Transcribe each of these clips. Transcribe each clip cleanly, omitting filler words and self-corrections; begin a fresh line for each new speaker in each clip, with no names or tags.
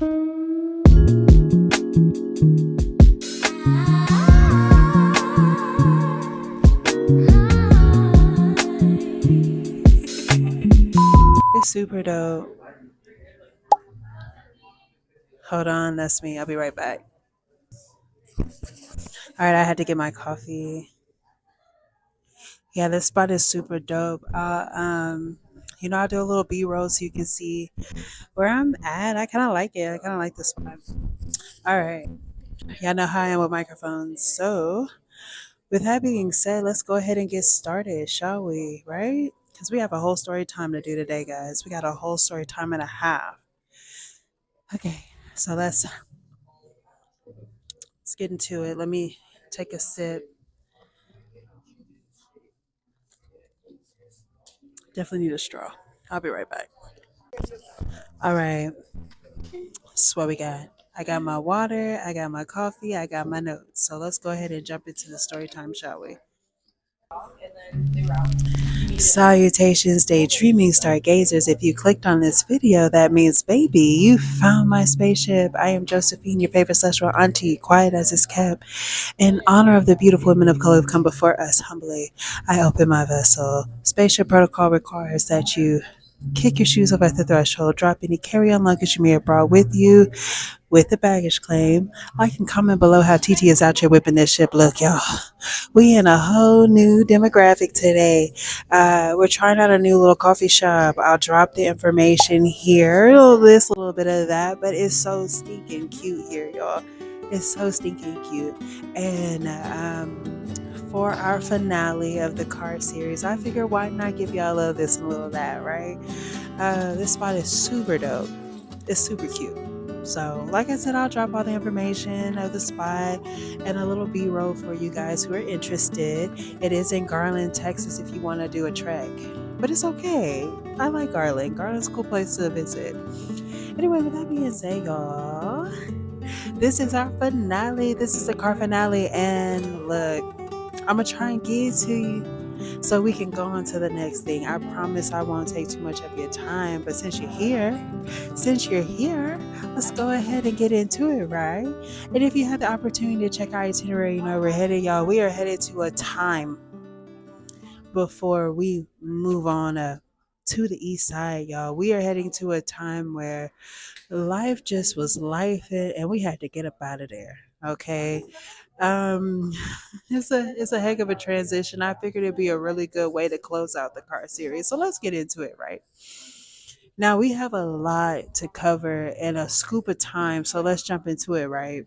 It's super dope. Hold on, that's me. I'll be right back. All right, I had to get my coffee. Yeah, this spot is super dope. I'll do a little B roll so you can see where I'm at. I kind of like it. I kind of like this spot. All right, y'all know how I am with microphones. So, with that being said, let's go ahead and get started, shall we? Right? Because we have a whole story time to do today, guys. We got a whole story time and a half. Okay, so let's get into it. Let me take a sip. Definitely need a straw. I'll be right back. All right. This is what we got. I got my water, I got my coffee, I got my notes. So let's go ahead and jump into the story time, shall we? Salutations, daydreaming stargazers. If you clicked on this video, that means, baby, you found my spaceship. I am Josephine, your favorite celestial auntie, quiet as is kept. In honor of the beautiful women of color who've come before us, humbly, I open my vessel. Spaceship protocol requires that you kick your shoes off at the threshold, drop any carry-on luggage you may have brought with you, with the baggage claim. Like and comment below how TT is out here whipping this ship. Look, y'all, we in a whole new demographic today. We're trying out a new little coffee shop. I'll drop the information here. A little this, a little bit of that, but it's so stinking cute here, y'all. It's so stinking cute. And for our finale of the car series, I figure why not give y'all a little this and a little that, right? This spot is super dope. It's super cute. So, like I said, I'll drop all the information of the spot and a little B roll for you guys who are interested. It is in Garland, Texas, if you want to do a trek. But it's okay. I like Garland. Garland's a cool place to visit. Anyway, with that being said, y'all, this is our finale. This is the car finale. And look, I'm going to try and get it to you so we can go on to the next thing. I promise I won't take too much of your time. But since you're here, let's go ahead and get into it, right? And if you have the opportunity to check our itinerary, we're headed, y'all. We are headed to a time before we move on to the east side, y'all. We are heading to a time where life just was life and we had to get up out of there. Okay. Um, it's a heck of a transition. I figured it'd be a really good way to close out the car series. So let's get into it, right? Now we have a lot to cover in a scoop of time, so let's jump into it, right?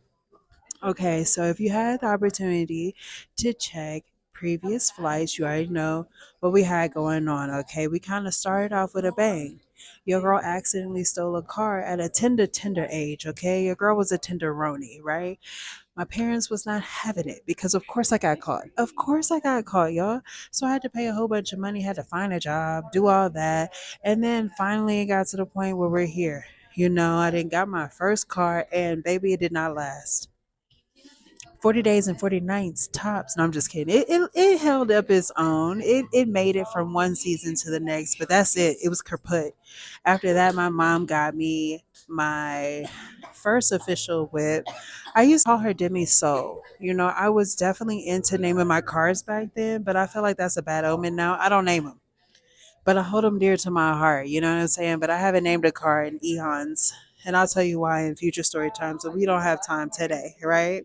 Okay, so if you had the opportunity to check previous flights, you already know what we had going on. Okay, we kind of started off with a bang. Your girl accidentally stole a car at a tender age. Okay, your girl was a tenderoni, right? My parents was not having it because of course I got caught. Of course I got caught, y'all. So I had to pay a whole bunch of money, had to find a job, do all that. And then finally it got to the point where we're here. I didn't got my first car and baby it did not last. 40 days and 40 nights tops. No, I'm just kidding. It held up its own. It made it from one season to the next, but that's it. It was kaput. After that, my mom got me my first official whip. I used to call her Demi Soul. I was definitely into naming my cars back then, but I feel like that's a bad omen now. I don't name them, but I hold them dear to my heart. You know what I'm saying? But I haven't named a car in eons. And I'll tell you why in future story times, but we don't have time today, right?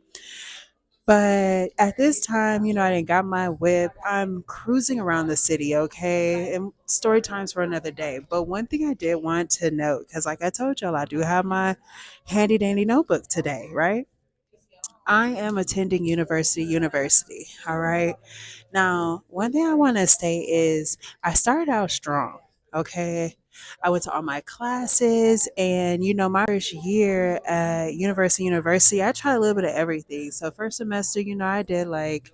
But at this time, I didn't got my whip. I'm cruising around the city, okay? And story times for another day. But one thing I did want to note, because like I told y'all, I do have my handy dandy notebook today, right? I am attending university, all right? Now, one thing I want to say is I started out strong, okay? I went to all my classes and my first year at university, I tried a little bit of everything. So first semester, I did like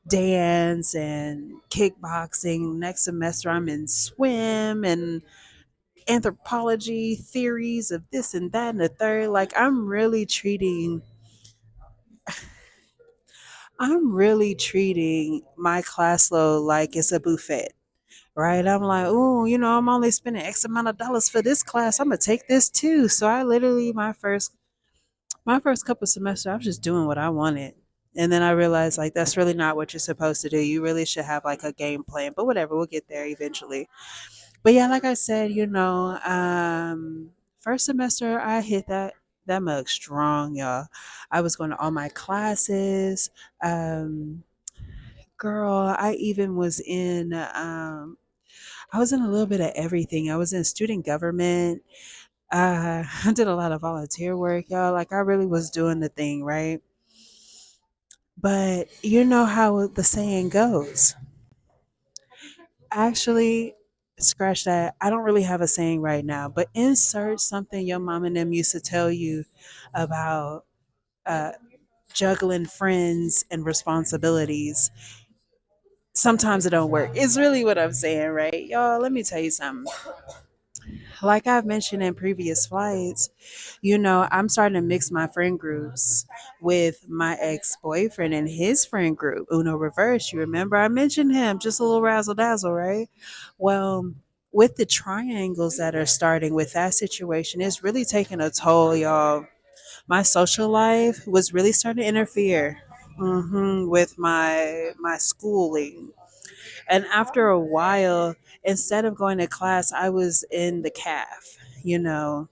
dance and kickboxing. Next semester I'm in swim and anthropology, theories of this and that and the third. Like I'm really treating my class load like it's a buffet, right? I'm like, oh, I'm only spending X amount of dollars for this class. I'm gonna take this too. So I literally my first couple semesters, I was just doing what I wanted. And then I realized like that's really not what you're supposed to do. You really should have like a game plan. But whatever, we'll get there eventually. But yeah, like I said, first semester I hit that mug strong, y'all. I was going to all my classes. Um, Girl, I even was in I was in a little bit of everything. I was in student government. I did a lot of volunteer work, y'all. Like I really was doing the thing, right? But you know how the saying goes. Actually, scratch that. I don't really have a saying right now, but insert something your mom and them used to tell you about uh, juggling friends and responsibilities. Sometimes it don't work. It's really what I'm saying, right? Y'all, let me tell you something. Like I've mentioned in previous flights, I'm starting to mix my friend groups with my ex boyfriend and his friend group, Uno Reverse. You remember I mentioned him, just a little razzle dazzle, right? Well, with the triangles that are starting with that situation, it's really taking a toll, y'all. My social life was really starting to interfere with my schooling. And after a while, instead of going to class, I was in the caf. You know,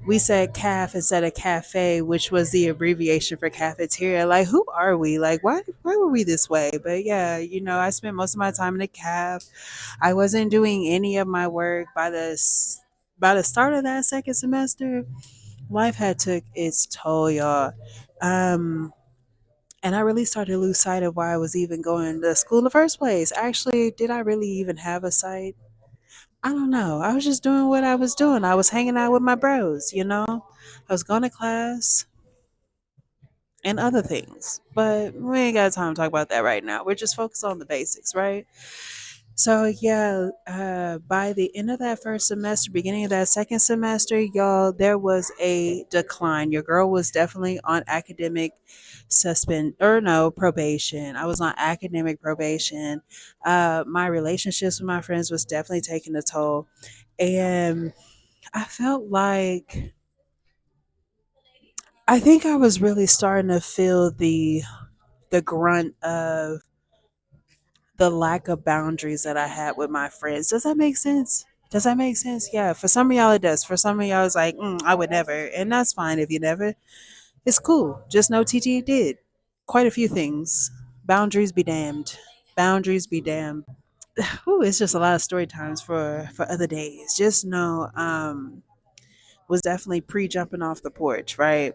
we said caf instead of cafe, which was the abbreviation for cafeteria. Like, who are we? Like, why were we this way? But yeah, I spent most of my time in the caf. I wasn't doing any of my work by the start of that second semester. Life had took its toll, y'all. Um, and I really started to lose sight of why I was even going to school in the first place. Actually, did I really even have a sight? I don't know. I was just doing what I was doing. I was hanging out with my bros. I was going to class and other things. But we ain't got time to talk about that right now. We're just focused on the basics, right? So yeah, by the end of that first semester, beginning of that second semester, y'all, there was a decline. Your girl was definitely on academic suspend or no probation. I was on academic probation. My relationships with my friends was definitely taking a toll, and I felt like I think I was really starting to feel the grunt of the lack of boundaries that I had with my friends. Does that make sense? Does that make sense? Yeah. For some of y'all, it does. For some of y'all, it's like, I would never. And that's fine if you never. It's cool. Just know TT did quite a few things. Boundaries be damned. Boundaries be damned. Ooh, it's just a lot of story times for other days. Just know, was definitely pre jumping off the porch, right?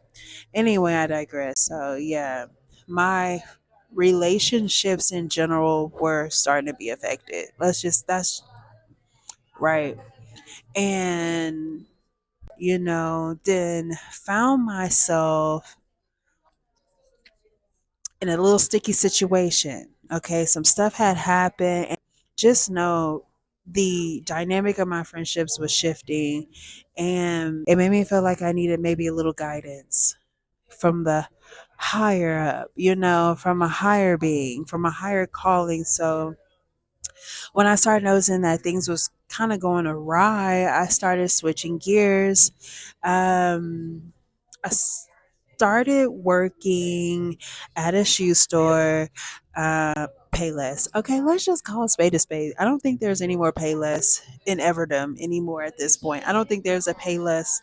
Anyway, I digress. So yeah, my relationships in general were starting to be affected. That's right. And then found myself in a little sticky situation. Okay, some stuff had happened, and just know the dynamic of my friendships was shifting, and it made me feel like I needed maybe a little guidance from the higher up, from a higher being, from a higher calling. So when I started noticing that things was kind of going awry, I started switching gears. I started working at a shoe store, Payless. Okay, let's just call a spade a spade. I don't think there's any more Payless in Everdom anymore at this point. I don't think there's a Payless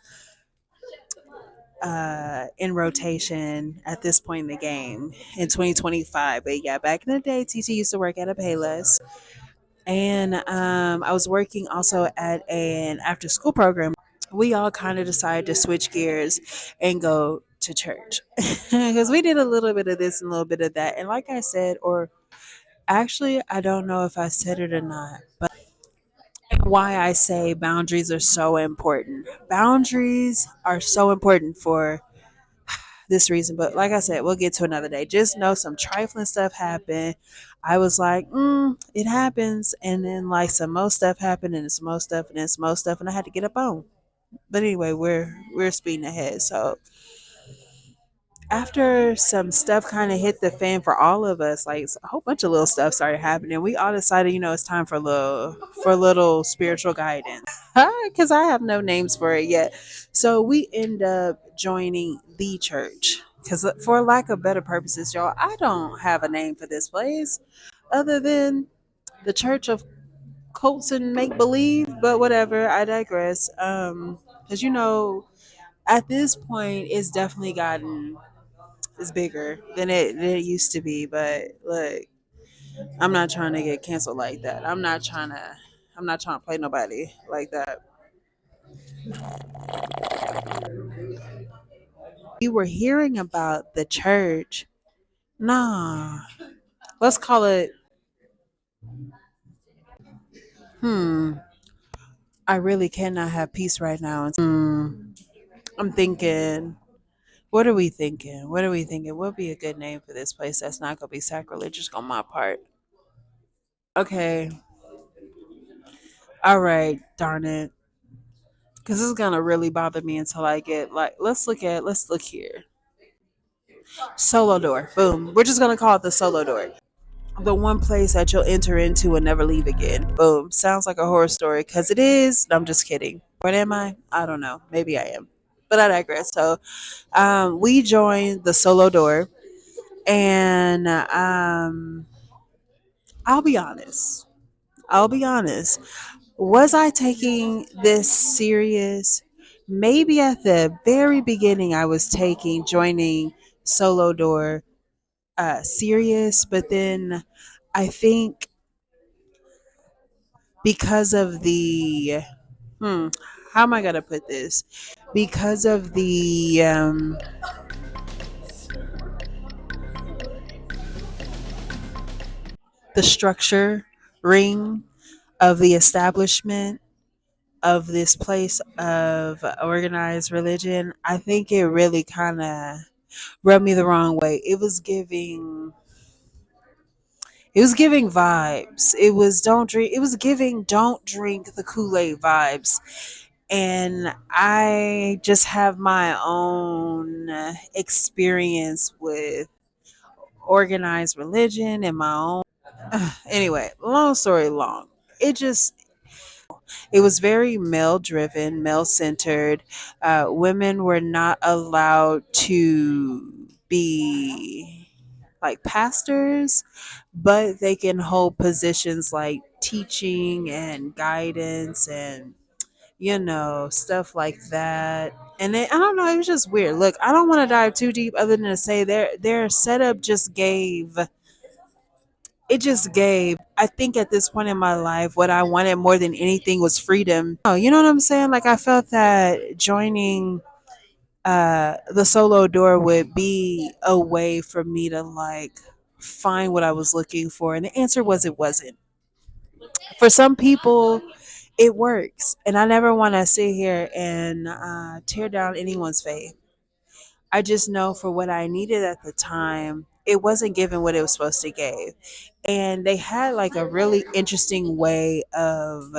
in rotation at this point in the game in 2025. But yeah, back in the day, TT used to work at a Payless. And I was working also at an after school program. We all kind of decided to switch gears and go to church because we did a little bit of this and a little bit of that. And like I said, or actually, I don't know if I said it or not, but why I say boundaries are so important. Boundaries are so important for this reason. But like I said, we'll get to another day. Just know some trifling stuff happened. I was like, it happens. And then like some more stuff happened and some more stuff and then some more stuff and I had to get up on. But anyway, we're speeding ahead. So after some stuff kind of hit the fan for all of us, like a whole bunch of little stuff started happening. We all decided, it's time for a little spiritual guidance. Because I have no names for it yet. So we end up joining the church. Because for lack of better purposes, y'all, I don't have a name for this place other than the Church of Cults and Make Believe. But whatever, I digress. Because at this point, it's definitely gotten it's bigger than it used to be. But look, I'm not trying to get canceled like that. I'm not trying to play nobody like that. You were hearing about the church. Nah. Let's call it hmm. I really cannot have peace right now. I'm thinking, what are we thinking? What are we thinking? What would be a good name for this place that's not gonna be sacrilegious on my part? Okay. All right, darn it. Because this is gonna really bother me until I get like let's look here. Solo door. Boom. We're just gonna call it the solo door. The one place that you'll enter into and never leave again. Boom. Sounds like a horror story because it is. I'm just kidding. What am I? I don't know. Maybe I am. But I digress. So we joined the solo door, and I'll be honest. I'll be honest. Was I taking this serious? Maybe at the very beginning, I was taking joining solo door serious, but then I think because of hmm, how am I gonna put this? Because of the structure ring of the establishment of this place of organized religion, I think it really kind of rubbed me the wrong way. It was giving vibes. It was giving don't drink the Kool-Aid vibes. And I just have my own experience with organized religion and my own. Anyway, long story long. It was very male driven, male centered. Women were not allowed to be like pastors, but they can hold positions like teaching and guidance and stuff like that. And I don't know, it was just weird. Look, I don't want to dive too deep other than to say their setup just gave I think at this point in my life what I wanted more than anything was freedom. Oh, you know what I'm saying? Like I felt that joining the solo door would be a way for me to like find what I was looking for. And the answer was it wasn't. For some people it works. And I never want to sit here and tear down anyone's faith. I just know for what I needed at the time, it wasn't given what it was supposed to give. And they had like a really interesting way of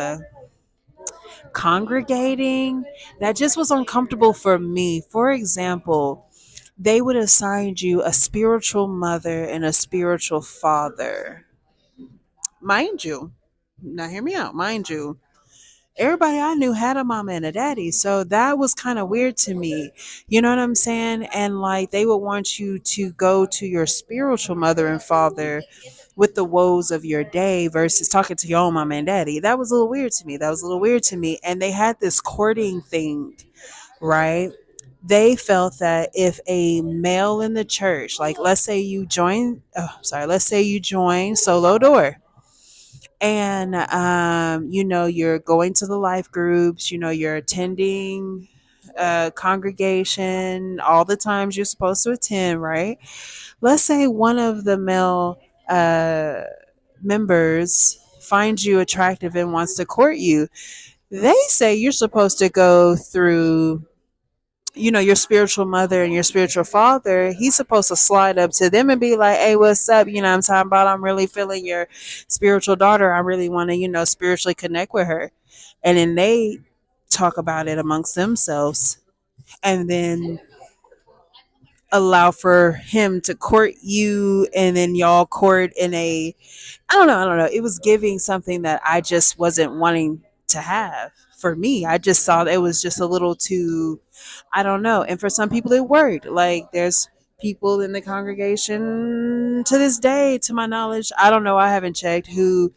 congregating that just was uncomfortable for me. For example, they would assign you a spiritual mother and a spiritual father. Mind you, now hear me out, mind you, everybody I knew had a mama and a daddy. So that was kind of weird to me. You know what I'm saying? And like they would want you to go to your spiritual mother and father with the woes of your day versus talking to your own mama and daddy. That was a little weird to me. That was a little weird to me. And they had this courting thing, right? They felt that if a male in the church, like let's say you join Solo Door, and you're going to the life groups, you're attending congregation all the times you're supposed to attend, right? Let's say one of the male uh, members finds you attractive and wants to court you. They say you're supposed to go through your spiritual mother and your spiritual father. He's supposed to slide up to them and be like, hey, what's up? I'm talking about, I'm really feeling your spiritual daughter. I really want to, spiritually connect with her. And then they talk about it amongst themselves. And then allow for him to court you and then y'all court in a, I don't know. It was giving something that I just wasn't wanting to have for me. I just thought it was just a little too, I don't know. And for some people, it worked. Like there's people in the congregation to this day, to my knowledge, I don't know, I haven't checked, who,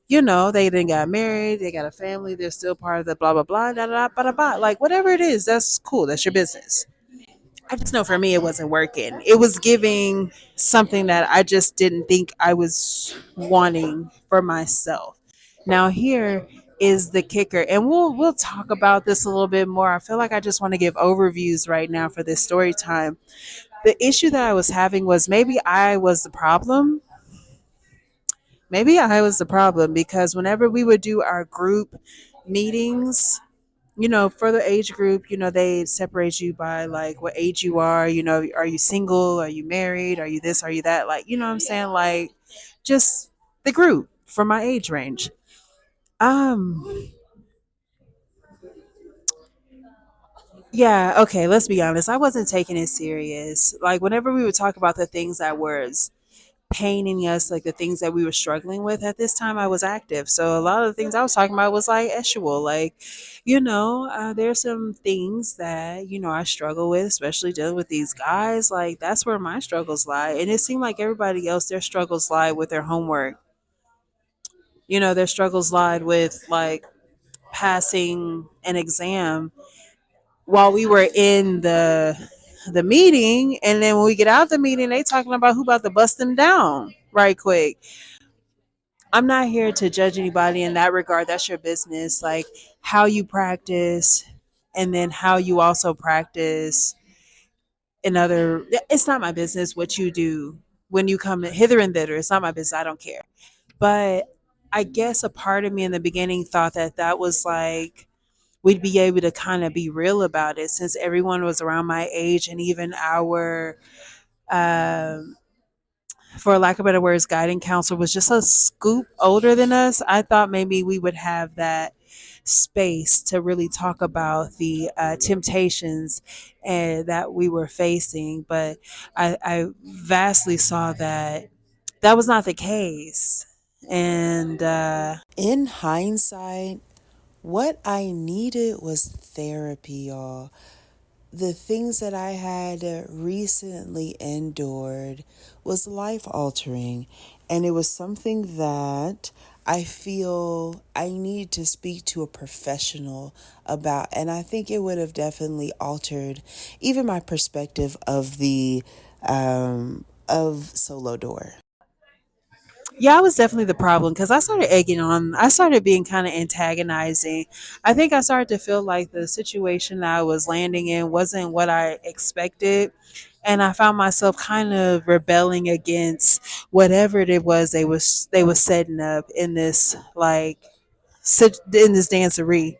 they then got married, they got a family, they're still part of the blah, blah, blah, da, da, da, da, da. Like whatever it is, that's cool. That's your business. I just know for me it wasn't working. It was giving something that I just didn't think I was wanting for myself. Now here is the kicker, and we'll talk about this a little bit more. I feel like I just want to give overviews right now for this story time. The issue that I was having was maybe I was the problem. Maybe I was the problem because whenever we would do our group meetings, for the age group, they separate you by like what age you are, are you single, are you married, are you this, are you that, like, what I'm saying, like just the group for my age range. Um yeah, okay, let's be honest. I wasn't taking it serious. Like whenever we would talk about the things that was paining us, like the things that we were struggling with at this time, I was active. So a lot of the things I was talking about was like actual, like, there's some things that, I struggle with, especially dealing with these guys. Like that's where my struggles lie. And it seemed like everybody else, their struggles lie with their homework. Their struggles lied with like passing an exam while we were in the meeting, and then when we get out of the meeting, they talking about who about to bust them down right quick. I'm not here to judge anybody in that regard. That's your business. Like how you practice and then how you also practice another. It's not my business what you do when you come hither and thither. It's not my business. I don't care. But I guess a part of me in the beginning thought that that was like we'd be able to kind of be real about it since everyone was around my age, and even our um for lack of better words, guiding counselor was just a scoop older than us. I thought maybe we would have that space to really talk about the temptations and that we were facing. But I vastly saw that that was not the case. And in hindsight, what I needed was therapy, y'all. The things that I had recently endured was life altering, and it was something that I feel I need to speak to a professional about. And I think it would have definitely altered even my perspective of solo door. Yeah, I was definitely the problem because I started egging on. I started being kind of antagonizing. I think I started to feel like the situation that I was landing in wasn't what I expected. And I found myself kind of rebelling against whatever it was they was setting up in this like in this dancery.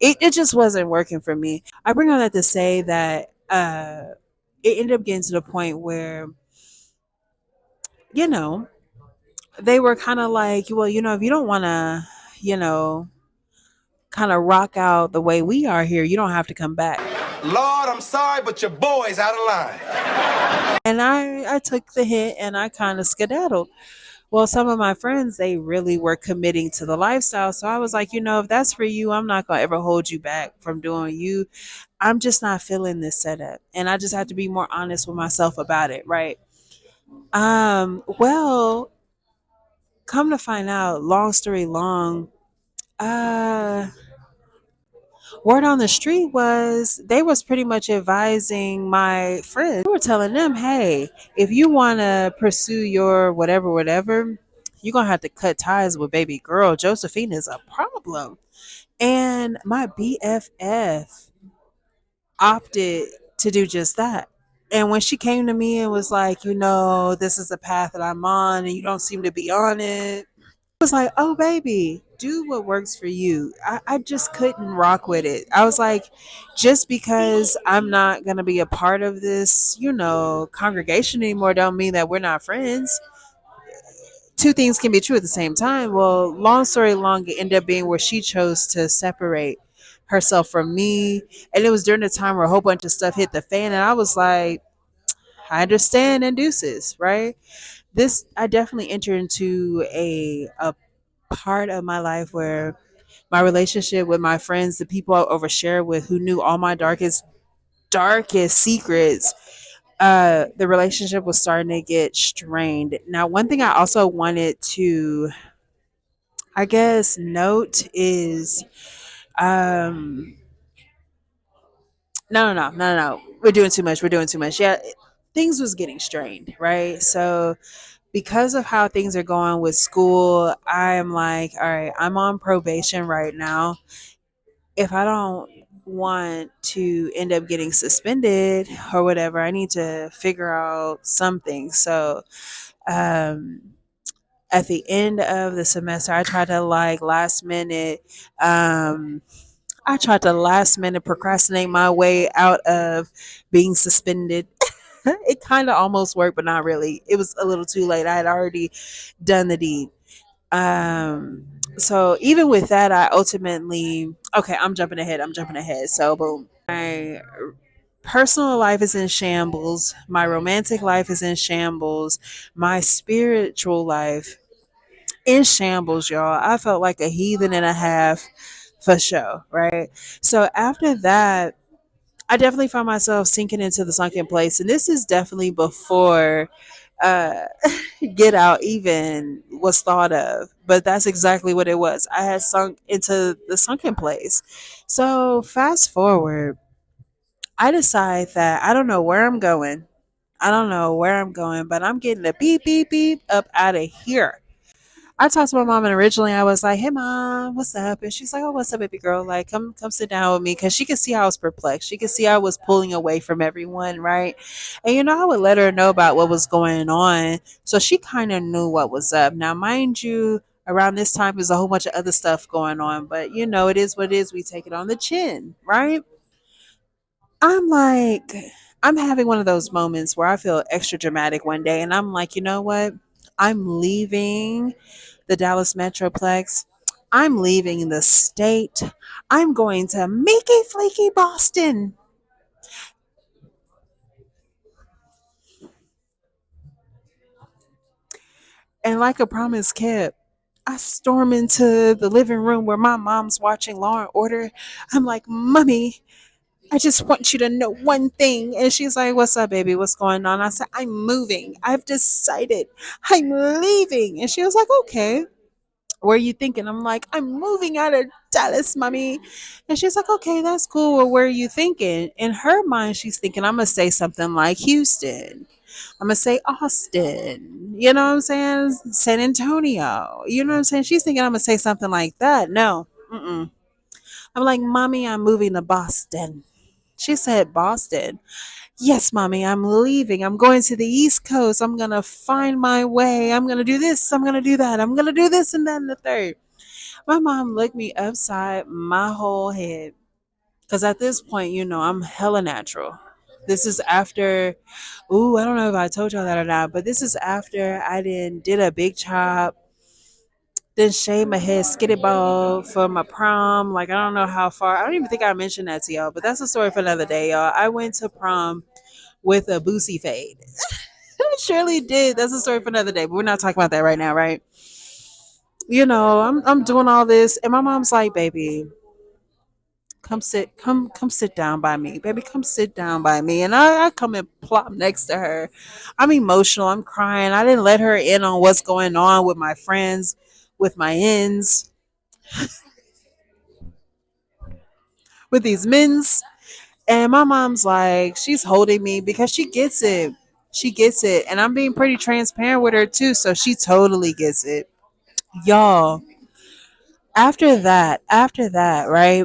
It just wasn't working for me. I bring on that to say that it ended up getting to the point where, you know, they were kind of like, well, if you don't want to, you know, kind of rock out the way we are here, you don't have to come back.
Lord, I'm sorry, but your boy's out of line.
And I took the hint and I kind of skedaddled. Well, some of my friends, they really were committing to the lifestyle. So I was like, if that's for you, I'm not going to ever hold you back from doing you. I'm just not feeling this setup. And I just have to be more honest with myself about it, right? Well, come to find out, long story long, uh word on the street was they was pretty much advising my friends. They were telling them, hey, if you want to pursue your whatever, you're gonna have to cut ties with baby girl Josephine is a problem. And my BFF opted to do just that. And when she came to me and was like, this is the path that I'm on and you don't seem to be on it, was like, oh, baby, do what works for you. I just couldn't rock with it. I was like, just because I'm not going to be a part of this, congregation anymore, don't mean that we're not friends. Two things can be true at the same time. Well, long story long, it ended up being where she chose to separate herself from me. And it was during the time where a whole bunch of stuff hit the fan. And I was like, I understand and deuces, right? This I definitely entered into a part of my life where my relationship with my friends, the people I overshare with, who knew all my darkest secrets, the relationship was starting to get strained. Now, one thing I also wanted to, I guess, note is, um, no. We're doing too much. We're doing too much. Yeah, things was getting strained, right? So because of how things are going with school, I am like, all right, I'm on probation right now. If I don't want to end up getting suspended or whatever, I need to figure out something. So, um, at the end of the semester, um, I tried to last minute procrastinate my way out of being suspended. It kind of almost worked, but not really. It was a little too late. I had already done the deed. Um, so even with that, I ultimately, okay, I'm jumping ahead. I'm jumping ahead. So boom. My personal life is in shambles. My romantic life is in shambles. My spiritual life in shambles, y'all. I felt like a heathen and a half for sure, right? So after that, I definitely found myself sinking into the sunken place. And this is definitely before uh, Get Out even was thought of. But that's exactly what it was. I had sunk into the sunken place. So fast forward, I decide that I don't know where I'm going. I don't know where I'm going, but I'm getting a beep, beep, beep up out of here. I talked to my mom, and originally I was like, "Hey mom, what's up?" And she's like, "Oh, what's up, baby girl? Like, come sit down with me," because she could see I was perplexed. She could see I was pulling away from everyone, right? And I would let her know about what was going on, so she kind of knew what was up. Now, mind you, around this time there's a whole bunch of other stuff going on, but it is what it is. We take it on the chin, right? I'm like, I'm having one of those moments where I feel extra dramatic one day, and I'm like, you know what? I'm leaving the Dallas Metroplex. I'm leaving the state. I'm going to Meeky Fleeky Boston. And like a promise kept, I storm into the living room where my mom's watching Law and Order. I'm like, Mommy, I just want you to know one thing. And she's like, What's up, baby? What's going on? I said, I'm moving. I've decided I'm leaving. And she was like, Okay. Where are you thinking? I'm like, I'm moving out of Dallas, mommy. And she's like, okay, that's cool. Well, where are you thinking? In her mind, she's thinking, I'm going to say something like Houston. I'm going to say Austin. You know what I'm saying? San Antonio. You know what I'm saying? She's thinking I'm going to say something like that. No. Mm-mm. I'm like, mommy, I'm moving to Boston. She said, Boston. Yes, mommy, I'm leaving. I'm going to the East Coast. I'm going to find my way. I'm going to do this. I'm going to do that. I'm going to do this and then the third. My mom looked me upside my whole head. Because at this point, I'm hella natural. This is after, ooh, I don't know if I told y'all that or not, but this is after I did a big chop, then shaved my head skitty ball for my prom. Like, I don't know how far. I don't even think I mentioned that to y'all, but that's a story for another day, y'all. I went to prom with a boosie fade. I surely did. That's a story for another day, but we're not talking about that right now, right? I'm doing all this, and my mom's like, "Baby, come sit down by me, baby, come sit down by me." And I come and plop next to her. I'm emotional. I'm crying. I didn't let her in on what's going on with my friends, with my ends, with these men's. And my mom's like, she's holding me because she gets it. She gets it. And I'm being pretty transparent with her too. So she totally gets it. Y'all, after that, right?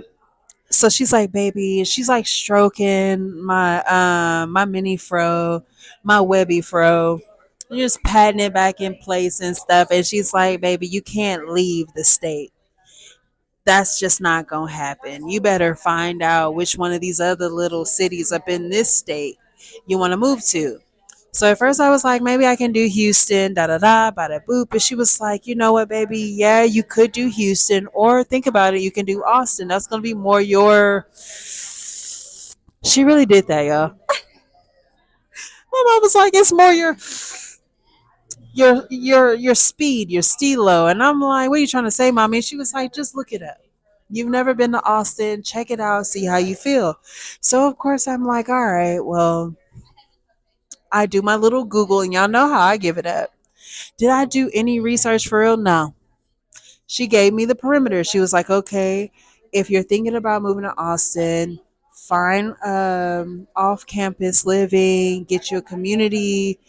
So she's like, baby, she's like stroking my mini fro, my webby fro, just patting it back in place and stuff. And she's like, baby, you can't leave the state. That's just not gonna happen. You better find out which one of these other little cities up in this state you want to move to. So at first I was like, maybe I can do Houston, da da da, bada boop. But she was like, you know what, baby? Yeah, you could do Houston, or think about it, you can do Austin. That's gonna be more your. She really did that, y'all. My mom was like, it's more your speed, your stilo. And I'm like, what are you trying to say, mommy? And she was like, just look it up. You've never been to Austin, check it out, see how you feel. So of course I'm like, all right, well, I do my little Google and y'all know how I give it up. Did I do any research for real? No. She gave me the perimeter. She was like, okay, if you're thinking about moving to Austin, find off campus living, get you a community,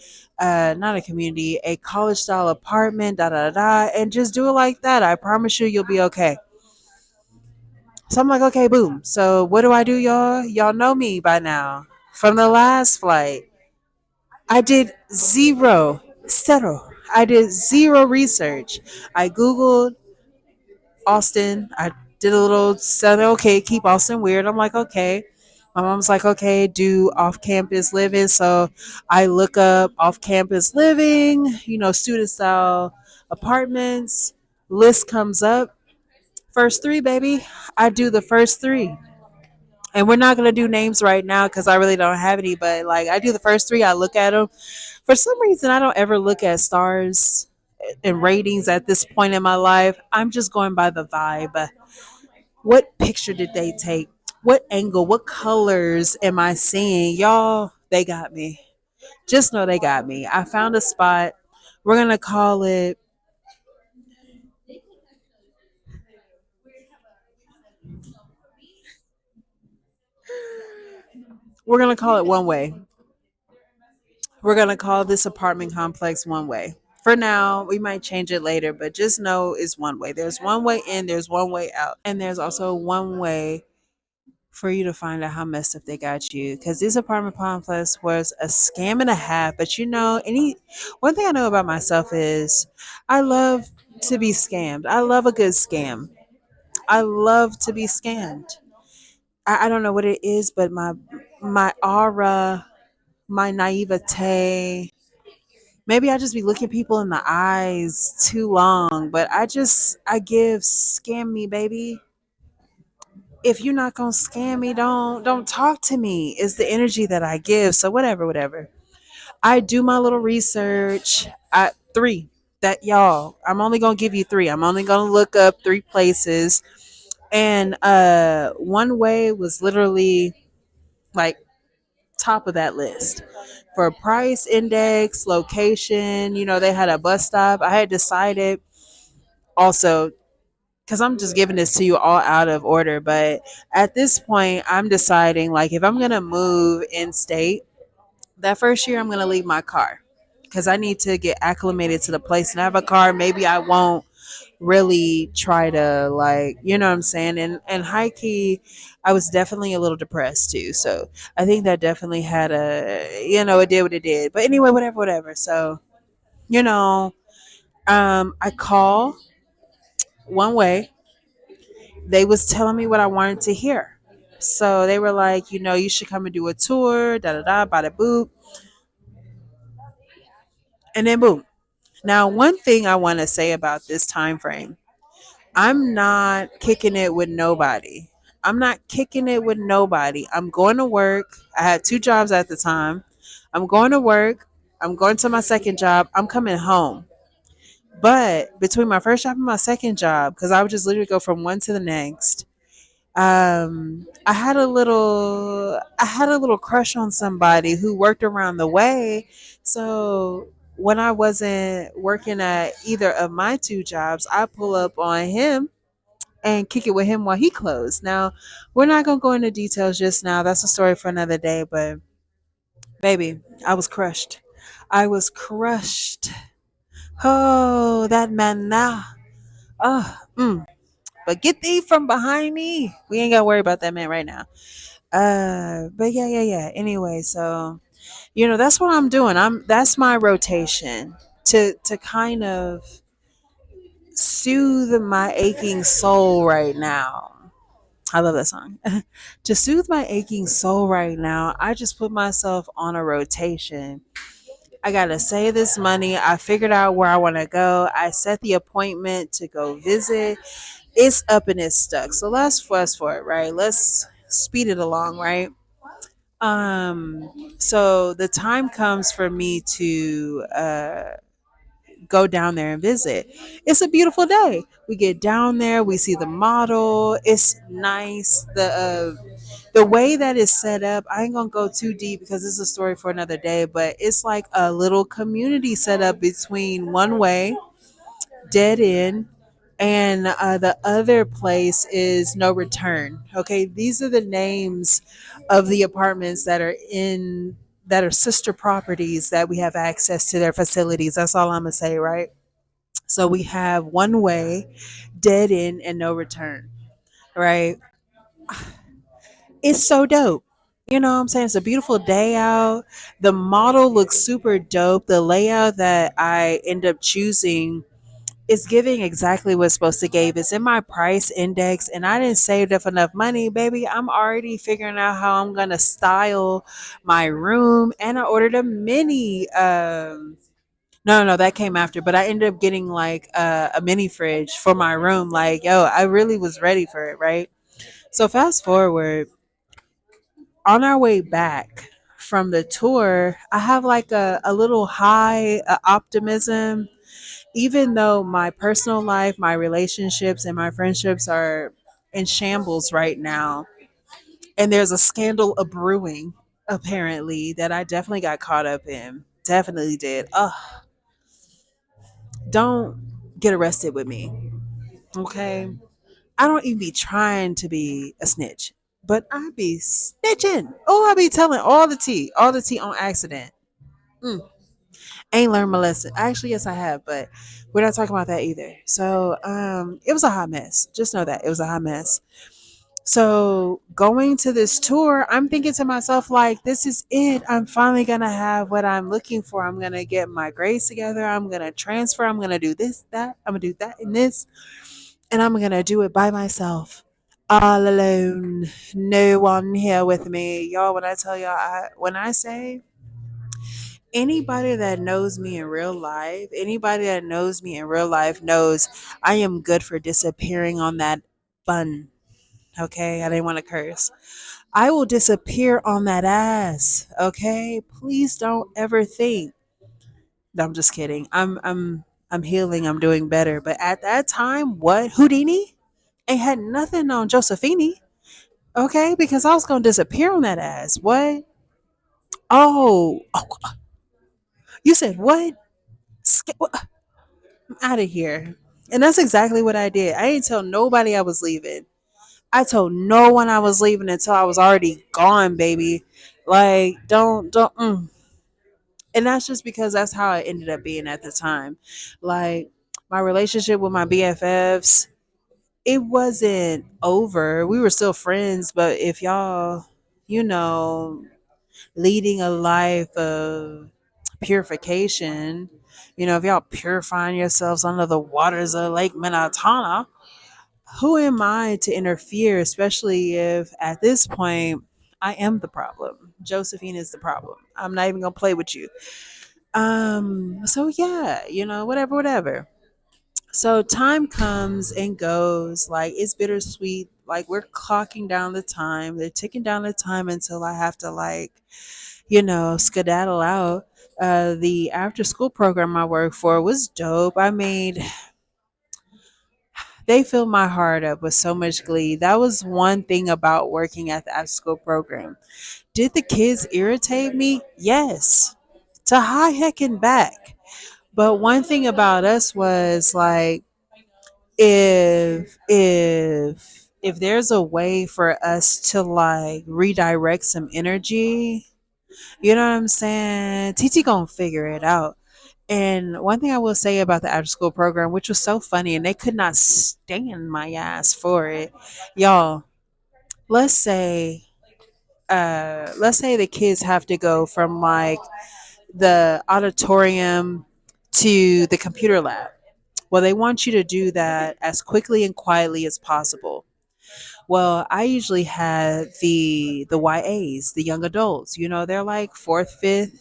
not a community, a college style apartment, da da da, and just do it like that. I promise you, you'll be okay. So I'm like, okay, boom. So what do I do, y'all? Y'all know me by now from the last flight. I did zero. I did zero research. I Googled Austin. I did a little said, okay, keep Austin weird. I'm like, okay. My mom's like, okay, do off campus living. So I look up off campus living, student style apartments. List comes up. First three, baby. I do the first three. And we're not going to do names right now because I really don't have any. But like, I do the first three. I look at them. For some reason, I don't ever look at stars and ratings at this point in my life. I'm just going by the vibe. What picture did they take? What angle? What colors am I seeing? Y'all, they got me. Just know they got me. I found a spot. We're gonna call it. We're gonna call it one way. We're gonna call this apartment complex one way. For now, we might change it later, but just know it's one way. There's one way in. There's one way out, and there's also one way for you to find out how messed up they got you. Because this apartment complex was a scam and a half. But any one thing I know about myself is I love to be scammed. I love a good scam. I love to be scammed. I don't know what it is, but my aura, my naivete. Maybe I just be looking people in the eyes too long, but I give scam me, baby. If you're not gonna scam me, don't talk to me. It's the energy that I give. So whatever. I do my little research. I three that y'all. I'm only gonna give you three. I'm only gonna look up three places. And one way was literally like top of that list. For price index, location, they had a bus stop. I had decided also because I'm just giving this to you all out of order. But at this point, I'm deciding like if I'm gonna move in state, that first year I'm gonna leave my car because I need to get acclimated to the place and have a car. Maybe I won't really try to like what I'm saying. And high key, I was definitely a little depressed too. So I think that definitely had it did what it did. But anyway, whatever. So you know, I call one way they was telling me what I wanted to hear. So they were like, you should come and do a tour, da da da, bada boop, and then boom. Now, one thing I want to say about this time frame, I'm not kicking it with nobody. I'm not kicking it with nobody. I'm going to work. I had two jobs at the time. I'm going to work. I'm going to my second job. I'm coming home. But between my first job and my second job, because I would just literally go from one to the next, I had a little crush on somebody who worked around the way. So when I wasn't working at either of my two jobs, I pull up on him and kick it with him while he closed. Now, we're not gonna go into details just now. That's a story for another day. But baby, I was crushed. I was crushed. Oh, that man now. Oh, but get thee from behind me. We ain't gotta worry about that man right now. But yeah. Anyway, so that's what I'm doing. That's my rotation to kind of soothe my aching soul right now. I love that song. To soothe my aching soul right now, I just put myself on a rotation. I gotta save this money. I figured out where I want to go. I set the appointment to go visit. It's up and it's stuck. So let's fuss for it, right? Let's speed it along, right? So the time comes for me to go down there and visit. It's a beautiful day. We get down there, we see the model. It's nice. The way that it's set up, I ain't gonna go too deep because it's a story for another day, but it's like a little community set up between one way, dead end, and the other place is no return. Okay, these are the names of the apartments that are sister properties that we have access to their facilities. That's all I'm gonna say, right? So we have one way, dead end, and no return, right? It's so dope. You know what I'm saying? It's a beautiful day out. The model looks super dope. The layout that I end up choosing is giving exactly what's supposed to give. It's in my price index, and I didn't save up enough money, baby. I'm already figuring out how I'm gonna style my room, and I ordered a mini. No, that came after, but I ended up getting like a mini fridge for my room. Like, yo, I really was ready for it, right? So fast forward, on our way back from the tour, I have like a little high optimism, even though my personal life, my relationships, and my friendships are in shambles right now. And there's a scandal a brewing, apparently, that I definitely got caught up in. Definitely did. Ugh, don't get arrested with me, okay? I don't even be trying to be a snitch, but I be snitching. Oh, I be telling all the tea on accident. Mm. Ain't learned my lesson. Actually, yes, I have, but we're not talking about that either. So, it was a hot mess. Just know that it was a hot mess. So, going to this tour, I'm thinking to myself, like, this is it. I'm finally gonna have what I'm looking for. I'm gonna get my grades together. I'm gonna transfer. I'm gonna do this, that. I'm gonna do that and this, and I'm gonna do it by myself, all alone. No one here with me, y'all. When I tell y'all, when I say anybody that knows me in real life, anybody that knows me in real life knows I am good for disappearing on that bun. Okay, I didn't want to curse. I will disappear on that ass. Okay, please don't ever think. No, I'm just kidding. I'm healing. I'm doing better. But at that time, what Houdini? Ain't had nothing on Josephine. Okay, because I was gonna disappear on that ass. What? Oh, you said what? I'm out of here. And that's exactly what I did. I didn't tell nobody I was leaving. I told no one I was leaving until I was already gone, baby. Like, don't. And that's just because that's how it ended up being at the time. Like, my relationship with my BFFs, it wasn't over. We were still friends, but if y'all, you know, leading a life of purification, if y'all purifying yourselves under the waters of Lake Minnetonka, who am I to interfere, especially if at this point I am the problem? Josephine is the problem. I'm not even gonna play with you. So yeah, whatever. So time comes and goes, like it's bittersweet. Like we're clocking down the time. They're ticking down the time until I have to skedaddle out. The after school program I work for was dope. I mean, they filled my heart up with so much glee. That was one thing about working at the after school program. Did the kids irritate me? Yes. To high heck and back. But one thing about us was like if there's a way for us to like redirect some energy, you know what I'm saying? TT gonna figure it out. And one thing I will say about the after school program, which was so funny, and they could not stand my ass for it, y'all. Let's say, the kids have to go from like the auditorium to the computer lab. Well, they want you to do that as quickly and quietly as possible. Well, I usually had the YAs, the young adults. They're like fourth, fifth,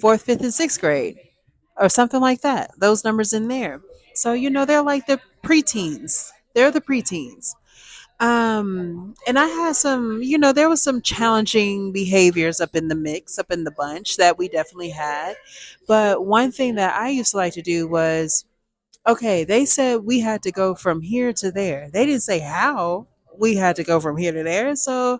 and sixth grade, or something like that. Those numbers in there. So they're like the preteens. They're the preteens. And I had some, there was some challenging behaviors up in the mix, up in the bunch that we definitely had. But one thing that I used to like to do was, okay, they said we had to go from here to there. They didn't say how we had to go from here to there. So,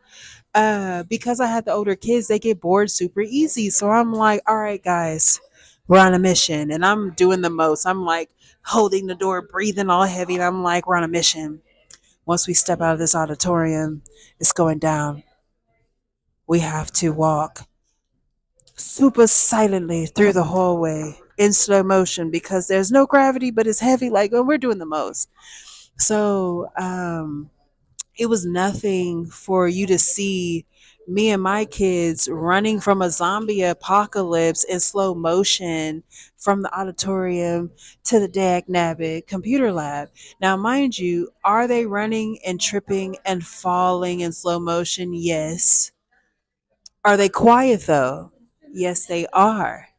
because I had the older kids, they get bored super easy. So I'm like, all right, guys, we're on a mission. And I'm doing the most. I'm like holding the door, breathing all heavy. And I'm like, we're on a mission. Once we step out of this auditorium, it's going down. We have to walk super silently through the hallway in slow motion because there's no gravity, but it's heavy. Like, oh, we're doing the most. So it was nothing for you to see me and my kids running from a zombie apocalypse in slow motion from the auditorium to the dag nabbit computer lab. Now, mind you, are they running and tripping and falling in slow motion? Yes. Are they quiet though? Yes, they are.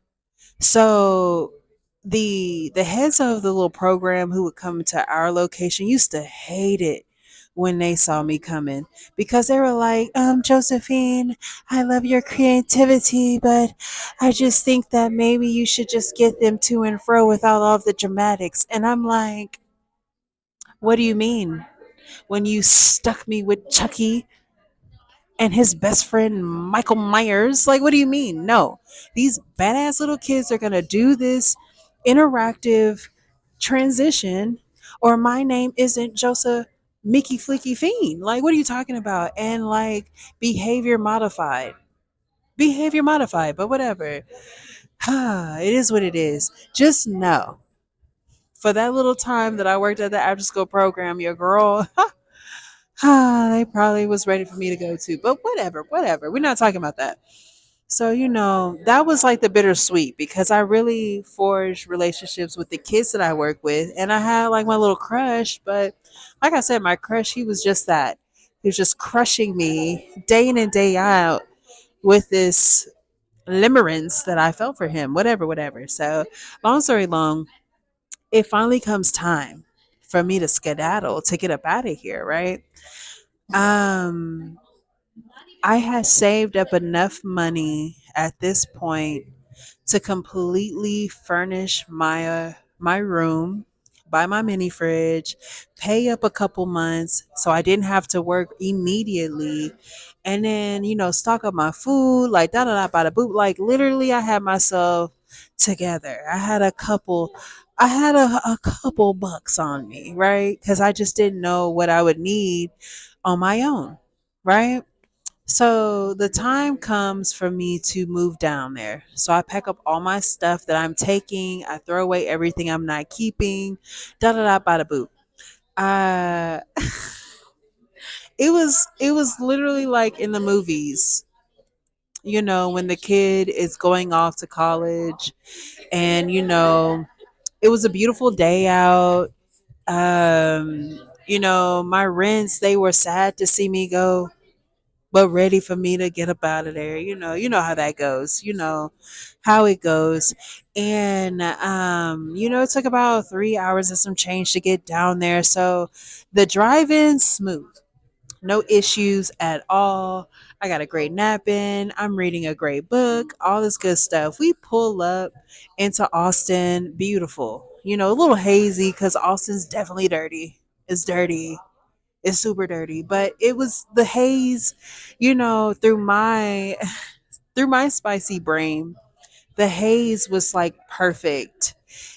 So the heads of the little program who would come to our location used to hate it when they saw me coming because they were like, Josephine, I love your creativity, but I just think that maybe you should just get them to and fro without all of the dramatics. And I'm like, what do you mean? When you stuck me with Chucky and his best friend Michael Myers. Like, what do you mean? No, these badass little kids are gonna do this interactive transition, or my name isn't Joseph Mickey Flicky Fiend. Like, what are you talking about? And like behavior modified, but whatever. It is what it is. Just know. For that little time that I worked at the after school program, your girl, they probably was ready for me to go to. But whatever, whatever. We're not talking about that. So, that was like the bittersweet because I really forged relationships with the kids that I work with. And I had like my little crush. But like I said, my crush, he was just that. He was just crushing me day in and day out with this limerence that I felt for him, whatever, whatever. So, long story long, it finally comes time for me to skedaddle to get up out of here, right? Um, I had saved up enough money at this point to completely furnish my room, buy my mini fridge, pay up a couple months so I didn't have to work immediately, and then stock up my food like da da da by the boot. Like literally, I had myself together. I had a couple bucks on me, right? Because I just didn't know what I would need on my own, right? So the time comes for me to move down there. So I pack up all my stuff that I'm taking. I throw away everything I'm not keeping. Da da da bada boop. Uh, it was literally like in the movies. When the kid is going off to college, and it was a beautiful day out. My rents, they were sad to see me go, but ready for me to get up out of there. You know how that goes. You know how it goes. And it took about 3 hours and some change to get down there. So the drive-in smooth. No issues at all. I got a great nap in. I'm reading a great book, all this good stuff. We pull up into Austin, beautiful. A little hazy because Austin's definitely dirty. It's dirty. It's super dirty, but it was the haze, through my through my spicy brain. The haze was like perfect.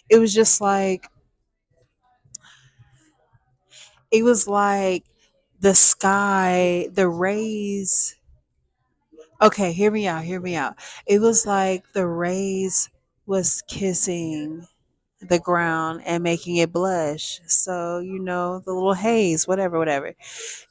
It was just like it was like the sky, the rays. Okay, hear me out, hear me out. It was like the rays was kissing the ground and making it blush. So, the little haze, whatever, whatever.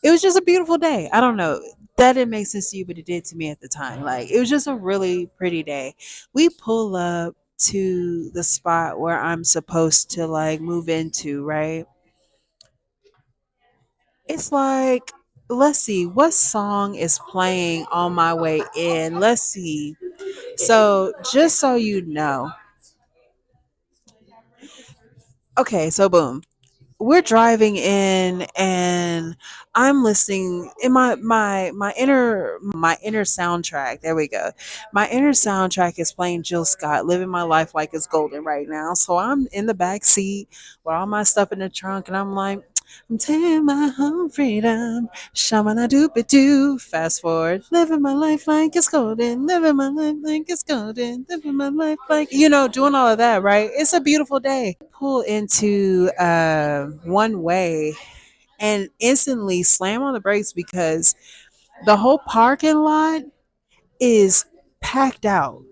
It was just a beautiful day. I don't know. That didn't make sense to you, but it did to me at the time. Like it was just a really pretty day. We pull up to the spot where I'm supposed to like move into, right? It's like, let's see, what song is playing on my way in? Let's see. So, just so you know, okay, so boom. we're driving in and I'm listening in my inner soundtrack. There we go. My inner soundtrack is playing Jill Scott, "Living My Life Like It's Golden" right now. So I'm in the back seat with all my stuff in the trunk, and I'm like, I'm taking my home freedom, shamana doopy doo. Fast forward, living my life like it's golden, living my life like it's golden, living my life like doing all of that. Right? It's a beautiful day. Pull into one way and instantly slam on the brakes because the whole parking lot is packed out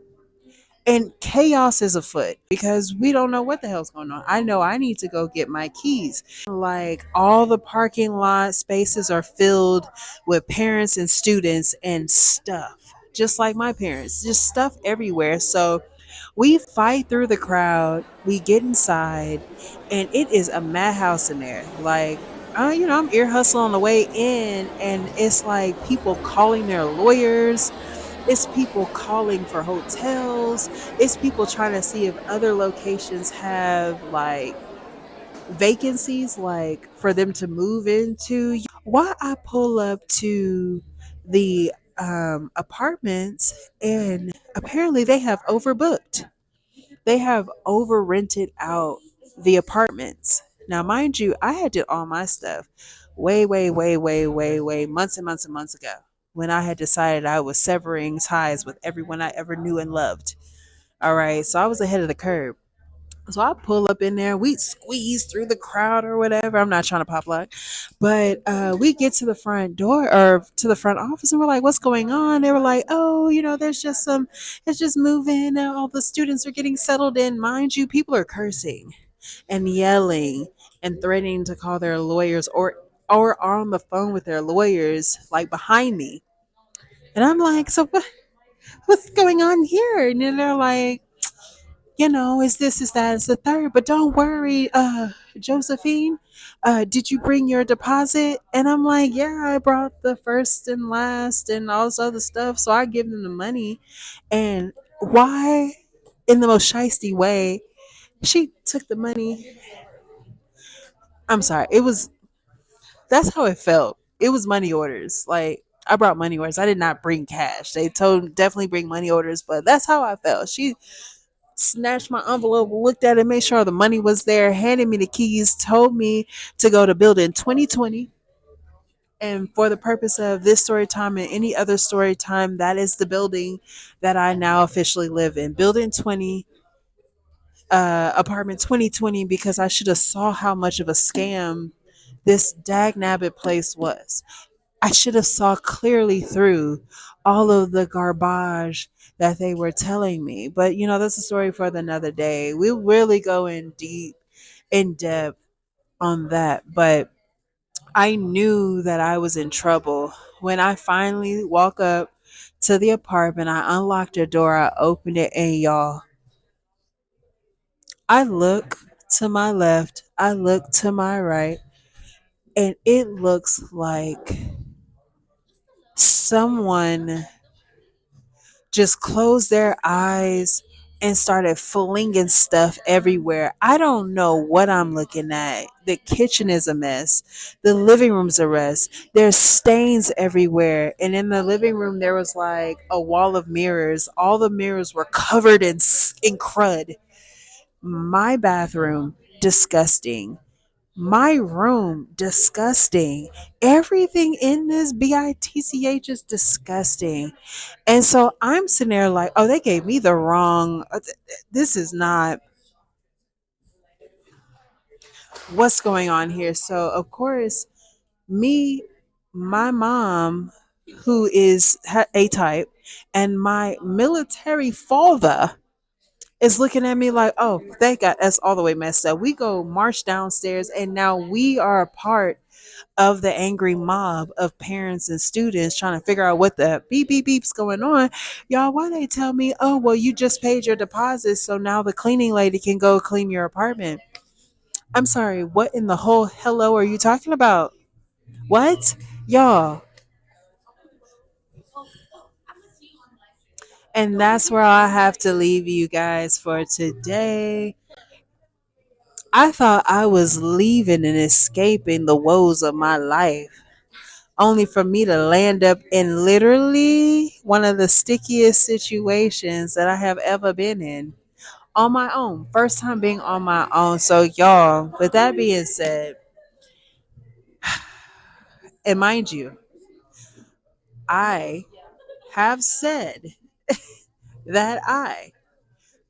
and chaos is afoot because we don't know what the hell's going on. I know I need to go get my keys. Like all the parking lot spaces are filled with parents and students and stuff, just like my parents, just stuff everywhere. So we fight through the crowd, we get inside, and it is a madhouse in there. Like, I'm ear hustling on the way in, and it's like people calling their lawyers, it's people calling for hotels, it's people trying to see if other locations have like vacancies, like for them to move into. Why I pull up to the apartments, and apparently they have overbooked, they have over rented out the apartments. Now, mind you, I had did all my stuff way, way, way, way, way, way, months and months and months ago when I had decided I was severing ties with everyone I ever knew and loved. All right, so I was ahead of the curve. So I pull up in there, we squeeze through the crowd or whatever. I'm not trying to pop lock, but we get to the front door or to the front office, and we're like, "What's going on?" They were like, "Oh, there's just it's just moving. All the students are getting settled in." Mind you, people are cursing and yelling and threatening to call their lawyers or are on the phone with their lawyers, like behind me. And I'm like, "So what's going on here?" And then they're like, is this, is that, is the third. But don't worry, Josephine, did you bring your deposit? And I'm like, yeah, I brought the first and last and all this other stuff. So I give them the money. And why, in the most shisty way, she took the money. I'm sorry. That's how it felt. It was money orders. Like, I brought money orders. I did not bring cash. They told definitely bring money orders, but that's how I felt. She snatched my envelope, looked at it, made sure the money was there, handed me the keys, told me to go to building 2020. And for the purpose of this story time and any other story time, that is the building that I now officially live in. Building 20, apartment 2020, because I should have saw how much of a scam this dag nabbit place was. I should have saw clearly through all of the garbage that they were telling me. But that's a story for another day. We'll really go in depth on that. But I knew that I was in trouble when I finally walk up to the apartment. I unlocked the door, I opened it, and y'all, I look to my left, I look to my right, and it looks like someone just closed their eyes and started flinging stuff everywhere. I don't know what I'm looking at. The kitchen is a mess. The living room's a mess. There's stains everywhere. And in the living room, there was like a wall of mirrors. All the mirrors were covered in crud. My bathroom, disgusting. My room, disgusting. Everything in this bitch is disgusting. And so I'm sitting there like, oh, they gave me the wrong. This is not what's going on here. So, of course, me, my mom, who is A type, and my military father is looking at me like, oh, they got us all the way messed up. We go march downstairs, and now we are a part of the angry mob of parents and students trying to figure out what the beep beep beep's going on. Y'all, why they tell me, oh, well, you just paid your deposit, so now the cleaning lady can go clean your apartment. I'm sorry, what in the whole hello are you talking about? What? Y'all. And that's where I have to leave you guys for today. I thought I was leaving and escaping the woes of my life, only for me to land up in literally one of the stickiest situations that I have ever been in on my own. First time being on my own. So, y'all, with that being said, and mind you, I have said that I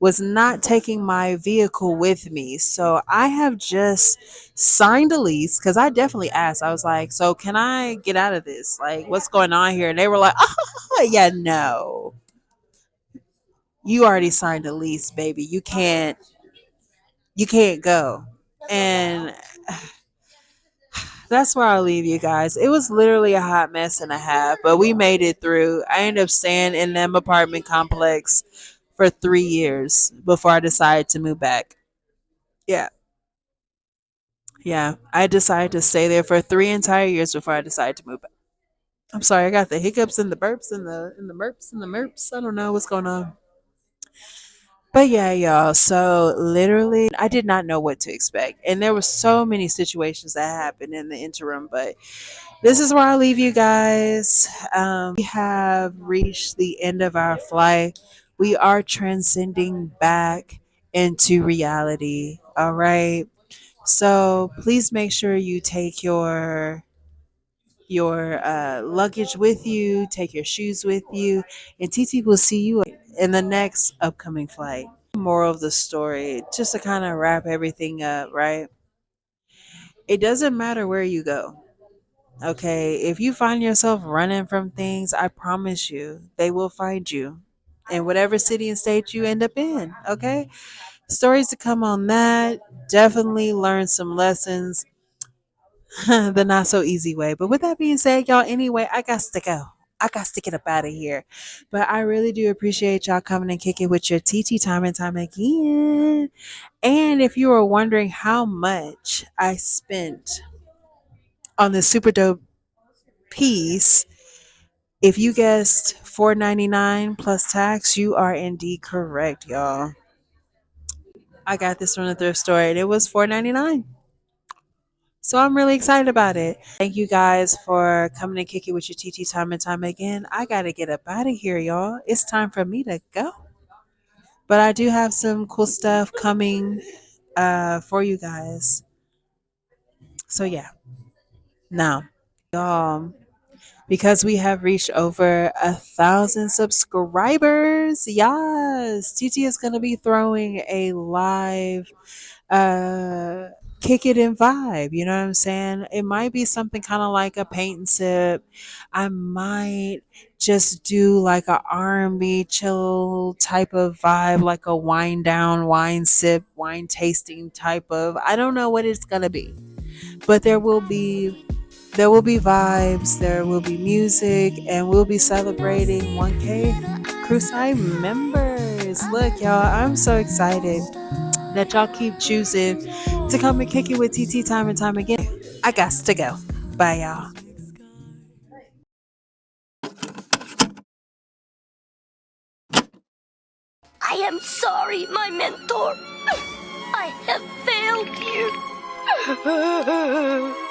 was not taking my vehicle with me. So I have just signed a lease because I definitely asked. I was like, so can I get out of this? Like, what's going on here? And they were like, oh, yeah, no. You already signed a lease, baby. You can't go. And that's where I'll leave you guys. It was literally a hot mess and a half, but we made it through. I ended up staying in them apartment complex for 3 years before I decided to move back. Yeah. Yeah. I decided to stay there for 3 entire years before I decided to move back. I'm sorry, I got the hiccups and the burps and the merps and the merps. I don't know what's going on. But yeah, y'all. So literally, I did not know what to expect, and there were so many situations that happened in the interim. But this is where I leave you guys. We have reached the end of our flight. We are transcending back into reality. All right. So please make sure you take your luggage with you, take your shoes with you, and TT will see you in the next upcoming flight. Moral of the story, just to kind of wrap everything up, right? It doesn't matter where you go. Okay, if you find yourself running from things, I promise you, they will find you in whatever city and state you end up in. Okay, stories to come on that. Definitely learn some lessons the not so easy way. But with that being said, y'all, anyway, I got to go. I got to get up out of here. But I really do appreciate y'all coming and kicking with your TT time and time again. And if you were wondering how much I spent on this super dope piece, if you guessed $4.99 plus tax, you are indeed correct, y'all. I got this from the thrift store and it was $4.99. So I'm really excited about it. Thank you guys for coming and kicking with your TT time and time again. I gotta get up out of here, y'all. It's time for me to go. But I do have some cool stuff coming for you guys. So yeah. Now, y'all, because we have reached over 1,000 subscribers. Yes, TT is gonna be throwing a live uh kick it and vibe, you know what I'm saying? It might be something kind of like a paint and sip. I might just do like a R&B chill type of vibe, like a wine down, wine sip, wine tasting type of. I don't know what it's going to be, but there will be vibes, there will be music, and we'll be celebrating 1K Crew Side members. Look, y'all, I'm so excited that y'all keep choosing to come and kick it with TT time and time again. I got to go. Bye, y'all.
I am sorry, my mentor. I have failed you.